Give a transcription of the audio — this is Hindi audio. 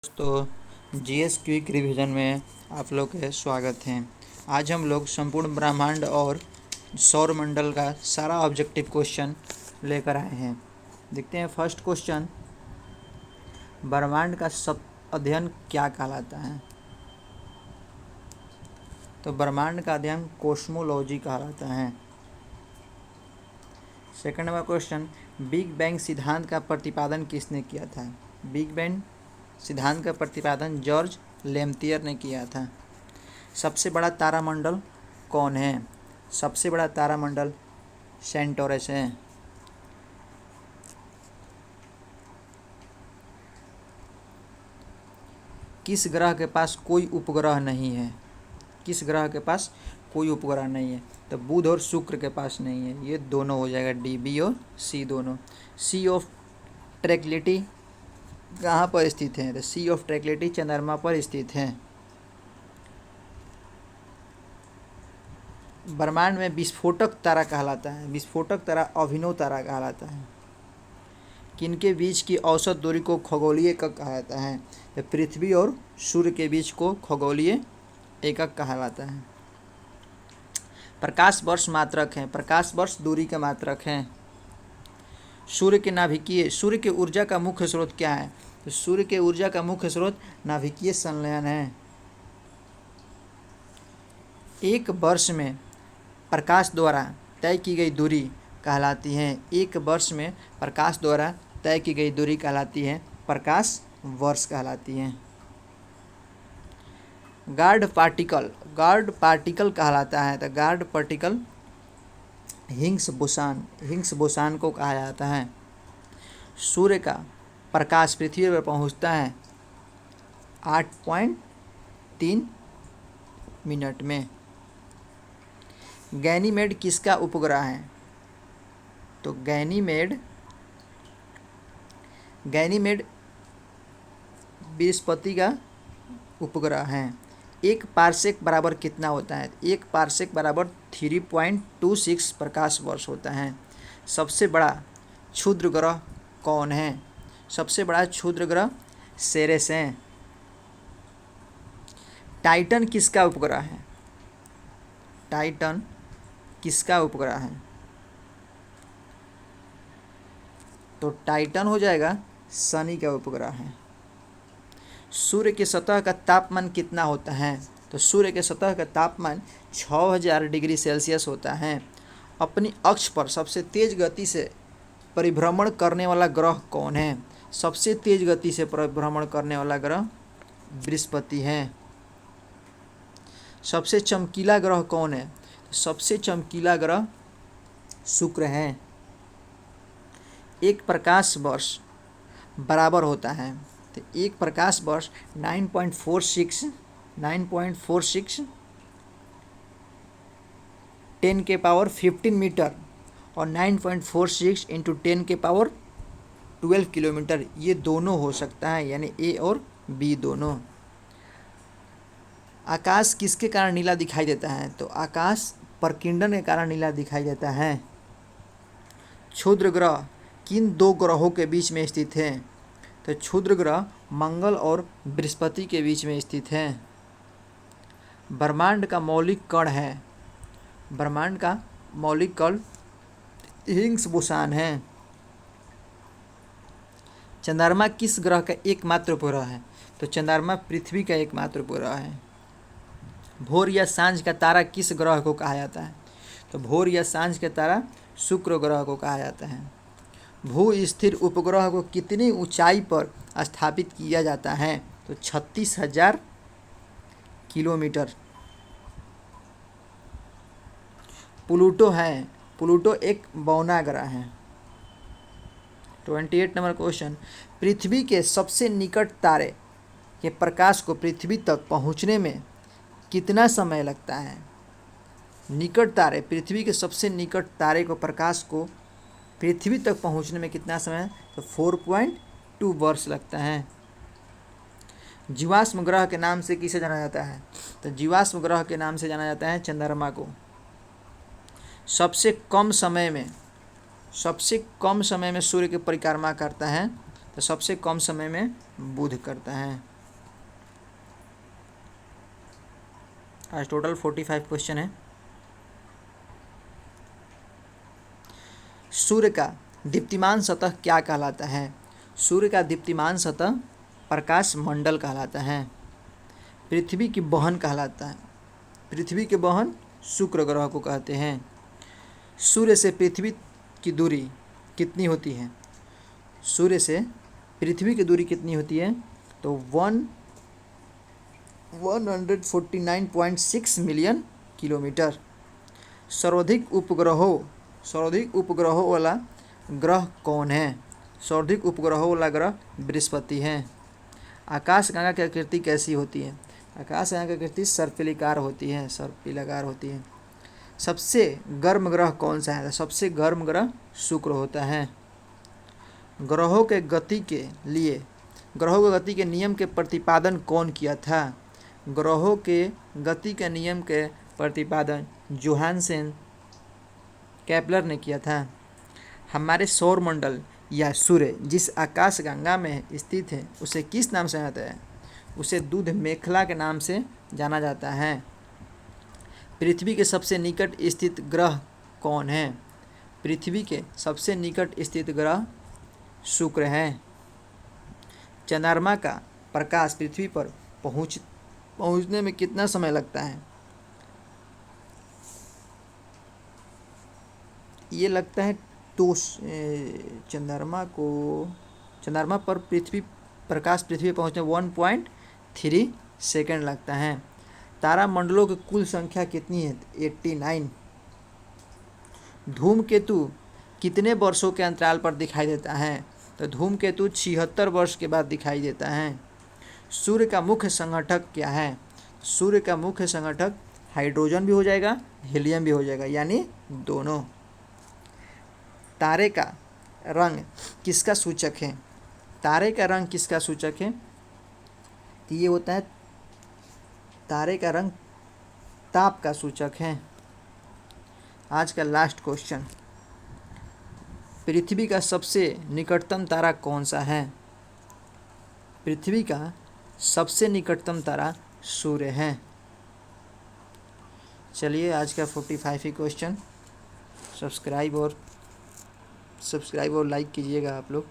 दोस्तों, जीएस क्विक रिवीजन में आप लोग के स्वागत है। आज हम लोग संपूर्ण ब्रह्मांड और सौरमंडल का सारा ऑब्जेक्टिव क्वेश्चन लेकर आए हैं। देखते हैं फर्स्ट क्वेश्चन, ब्रह्मांड का सब अध्ययन क्या कहलाता है? तो ब्रह्मांड का अध्ययन कोस्मोलॉजी कहलाता है। Second number question, big bang सिद्धांत का प्रतिपादन किसने किया था? बिग बैंग सिद्धांत का प्रतिपादन जॉर्ज लेम्तियर ने किया था। सबसे बड़ा तारामंडल कौन है? सबसे बड़ा तारामंडल सेंटोरस है। किस ग्रह के पास कोई उपग्रह नहीं है? किस ग्रह के पास कोई उपग्रह नहीं है? तो बुध और शुक्र के पास नहीं है। ये दोनों हो जाएगा, डी, बी और सी दोनों। सी ऑफ ट्रैंक्विलिटी कहाँ पर स्थित है? तो सी ऑफ ट्रैंक्विलिटी चंद्रमा पर स्थित है। ब्रह्मांड में विस्फोटक तारा कहलाता है। विस्फोटक तारा अभिनव तारा कहलाता है। किनके बीच की औसत दूरी को खगोलीय एकक कहा जाता है? तो पृथ्वी और सूर्य के बीच को खगोलीय एकक कहलाता है। प्रकाश वर्ष मात्रक है। प्रकाश वर्ष दूरी के मात्रक हैं। सूर्य के ऊर्जा का मुख्य स्रोत क्या है? तो सूर्य के ऊर्जा का मुख्य स्रोत नाभिकीय संलयन है। एक वर्ष में प्रकाश द्वारा तय की गई दूरी कहलाती है। एक वर्ष में प्रकाश द्वारा तय की गई दूरी कहलाती है, प्रकाश वर्ष कहलाती है। गार्ड पार्टिकल कहलाता है। तो गार्ड पार्टिकल हिग्स बोसान को कहा जाता है। सूर्य का प्रकाश पृथ्वी पर पहुंचता है 8.3 मिनट में। गैनीमेड किसका उपग्रह है? तो गैनीमेड बृहस्पति का उपग्रह है। एक पारसेक बराबर कितना होता है? एक पारसेक बराबर 3.26 प्रकाश वर्ष होता है। सबसे बड़ा क्षुद्र ग्रह कौन है? सबसे बड़ा क्षुद्र ग्रह सेरेस है। टाइटन किसका उपग्रह है? टाइटन किसका उपग्रह है? तो टाइटन हो जाएगा शनि का उपग्रह है। सूर्य की सतह का तापमान कितना होता है? तो सूर्य के सतह का तापमान 6000 डिग्री सेल्सियस होता है। अपनी अक्ष पर सबसे तेज गति से परिभ्रमण करने वाला ग्रह कौन है? सबसे तेज गति से परिभ्रमण करने वाला ग्रह बृहस्पति है। सबसे चमकीला ग्रह कौन है? सबसे चमकीला ग्रह शुक्र है। एक प्रकाश वर्ष बराबर होता है, तो एक प्रकाश वर्ष 9.46 10 के पावर 15 मीटर और 9.46 इंटू 10 के पावर 12 किलोमीटर, ये दोनों हो सकता है, यानी ए और बी दोनों। आकाश किसके कारण नीला दिखाई देता है? तो आकाश प्रकीर्णन के कारण नीला दिखाई देता है। क्षुद्र ग्रह किन दो ग्रहों के बीच में स्थित है? तो क्षुद्र ग्रह मंगल और बृहस्पति के बीच में स्थित है। ब्रह्मांड का मौलिक कण है। ब्रह्मांड का मौलिक कण हिग्स बोसान है। चंद्रमा किस ग्रह का एकमात्र उपग्रह है? तो चंद्रमा पृथ्वी का एकमात्र उपग्रह है। भोर या सांझ का तारा किस ग्रह को कहा जाता है? तो भोर या सांझ का तारा शुक्र ग्रह को कहा जाता है। भू स्थिर उपग्रह को कितनी ऊंचाई पर स्थापित किया जाता है? तो 36,000 किलोमीटर। प्लूटो है। प्लूटो एक बौना ग्रह है। 28 नंबर क्वेश्चन, पृथ्वी के सबसे निकट तारे के प्रकाश को पृथ्वी तक पहुंचने में कितना समय लगता है? निकट तारे, पृथ्वी के सबसे निकट तारे को प्रकाश को पृथ्वी तक पहुंचने में कितना समय? तो 4.2 वर्ष लगता है। जीवाश्म ग्रह के नाम से किसे जाना जाता है? तो जीवाश्म ग्रह के नाम से जाना जाता है चंद्रमा को। सबसे कम समय में सूर्य की परिक्रमा करता है, तो सबसे कम समय में बुध करता है। आज टोटल 45 क्वेश्चन है। सूर्य का दीप्तिमान सतह क्या कहलाता है? सूर्य का दीप्तिमान सतह प्रकाश मंडल कहलाता है। पृथ्वी की बहन कहलाता है। पृथ्वी के बहन शुक्र ग्रह को कहते हैं। सूर्य से पृथ्वी की दूरी कितनी होती है? सूर्य से पृथ्वी की दूरी कितनी होती है? तो 149.6 मिलियन किलोमीटर। सर्वाधिक उपग्रहों वाला ग्रह कौन है? सर्वाधिक उपग्रहों वाला ग्रह बृहस्पति है। आकाशगंगा की आकृति कैसी होती है? आकाशगंगा की आकृति सर्पिलाकार होती है। सबसे गर्म ग्रह कौन सा है? सबसे गर्म ग्रह शुक्र होता है। ग्रहों के गति के नियम के प्रतिपादन कौन किया था? ग्रहों के गति के नियम के प्रतिपादन जोहानसन केपलर ने किया था। हमारे सौरमंडल या सूर्य जिस आकाशगंगा में स्थित है उसे किस नाम से जाना जाता है? उसे दूध मेखला के नाम से जाना जाता है। पृथ्वी के सबसे निकट स्थित ग्रह कौन है? पृथ्वी के सबसे निकट स्थित ग्रह शुक्र है। चंद्रमा का प्रकाश पृथ्वी पर पहुंचने में कितना समय लगता है? ये लगता है तो चंद्रमा पर प्रकाश पृथ्वी पहुंचने 1.3 सेकंड लगता है। तारामंडलों की कुल संख्या कितनी है? 89। धूमकेतु कितने वर्षों के अंतराल पर दिखाई देता है? तो धूमकेतु 76 वर्ष के बाद दिखाई देता है। सूर्य का मुख्य संगठक क्या है? सूर्य का मुख्य संगठक हाइड्रोजन भी हो जाएगा, हीलियम भी हो जाएगा, यानी दोनों। तारे का रंग किसका सूचक है? तारे का रंग किसका सूचक है? तो ये होता है, तारे का रंग ताप का सूचक है। आज का लास्ट क्वेश्चन, पृथ्वी का सबसे निकटतम तारा कौन सा है? पृथ्वी का सबसे निकटतम तारा सूर्य है। चलिए आज का 45 ही क्वेश्चन। सब्सक्राइब और लाइक कीजिएगा आप लोग।